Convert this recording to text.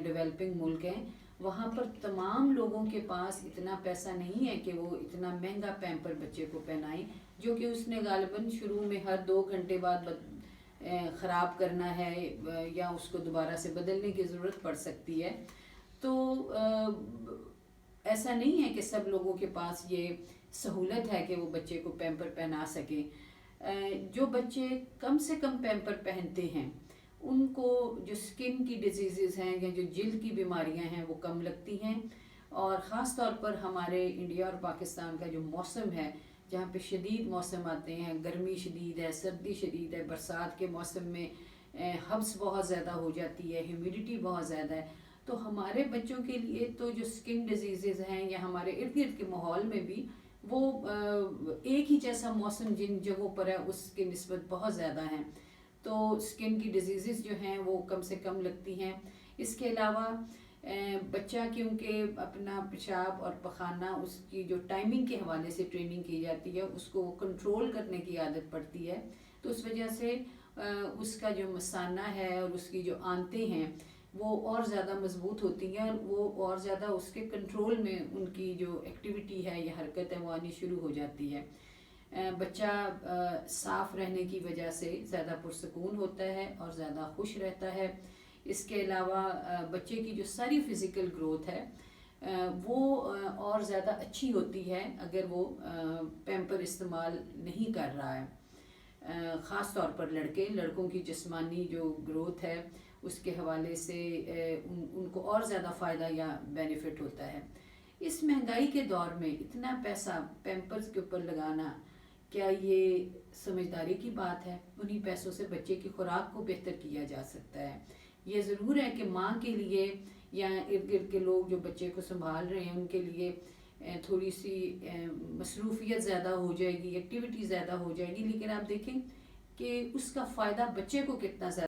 Developing ملک ہیں وہاں پر تمام لوگوں کے پاس اتنا پیسہ نہیں ہے کہ وہ اتنا مہنگا پیمپر بچے کو پہنائیں، جو کہ اس نے غالباً شروع میں ہر 2 گھنٹے بعد خراب کرنا ہے یا اس کو دوبارہ سے بدلنے کی ضرورت پڑ سکتی ہے۔ تو ایسا نہیں ہے کہ سب لوگوں کے پاس یہ سہولت ہے کہ وہ بچے کو پیمپر پہنا سکیں۔ جو بچے کم سے کم پیمپر پہنتے ہیں ان کو جو سکن کی ڈیزیزز ہیں یا جو جلد کی بیماریاں ہیں وہ کم لگتی ہیں، اور خاص طور پر ہمارے انڈیا اور پاکستان کا جو موسم ہے جہاں پہ شدید موسم آتے ہیں، گرمی شدید ہے، سردی شدید ہے، برسات کے موسم میں حبس بہت زیادہ ہو جاتی ہے، ہیومیڈیٹی بہت زیادہ ہے، تو ہمارے بچوں کے لیے تو جو سکن ڈیزیزز ہیں یا ہمارے ارد گرد کے ماحول میں بھی وہ ایک ہی جیسا موسم جن جگہوں پر ہے اس کی نسبت بہت زیادہ ہیں، تو سکن کی ڈیزیزز جو ہیں وہ کم سے کم لگتی ہیں۔ اس کے علاوہ بچہ کیونکہ اپنا پیشاب اور پخانہ اس کی جو ٹائمنگ کے حوالے سے ٹریننگ کی جاتی ہے اس کو کنٹرول کرنے کی عادت پڑتی ہے، تو اس وجہ سے اس کا جو مثانہ ہے اور اس کی جو آنتیں ہیں وہ اور زیادہ مضبوط ہوتی ہیں، اور وہ اور زیادہ اس کے کنٹرول میں ان کی جو ایکٹیویٹی ہے یا حرکت ہے وہ آنی شروع ہو جاتی ہے۔ بچہ صاف رہنے کی وجہ سے زیادہ پرسکون ہوتا ہے اور زیادہ خوش رہتا ہے۔ اس کے علاوہ بچے کی جو ساری فزیکل گروتھ ہے وہ اور زیادہ اچھی ہوتی ہے اگر وہ پیمپر استعمال نہیں کر رہا ہے۔ خاص طور پر لڑکوں کی جسمانی جو گروتھ ہے اس کے حوالے سے ان کو اور زیادہ فائدہ یا بینیفٹ ہوتا ہے۔ اس مہنگائی کے دور میں اتنا پیسہ پیمپرز کے اوپر لگانا، کیا یہ سمجھداری کی بات ہے؟ انہی پیسوں سے بچے کی خوراک کو بہتر کیا جا سکتا ہے۔ یہ ضرور ہے کہ ماں کے لیے یا ارد گرد کے لوگ جو بچے کو سنبھال رہے ہیں ان کے لیے تھوڑی سی مصروفیت زیادہ ہو جائے گی، ایکٹیویٹی زیادہ ہو جائے گی، لیکن آپ دیکھیں کہ اس کا فائدہ بچے کو کتنا زیادہ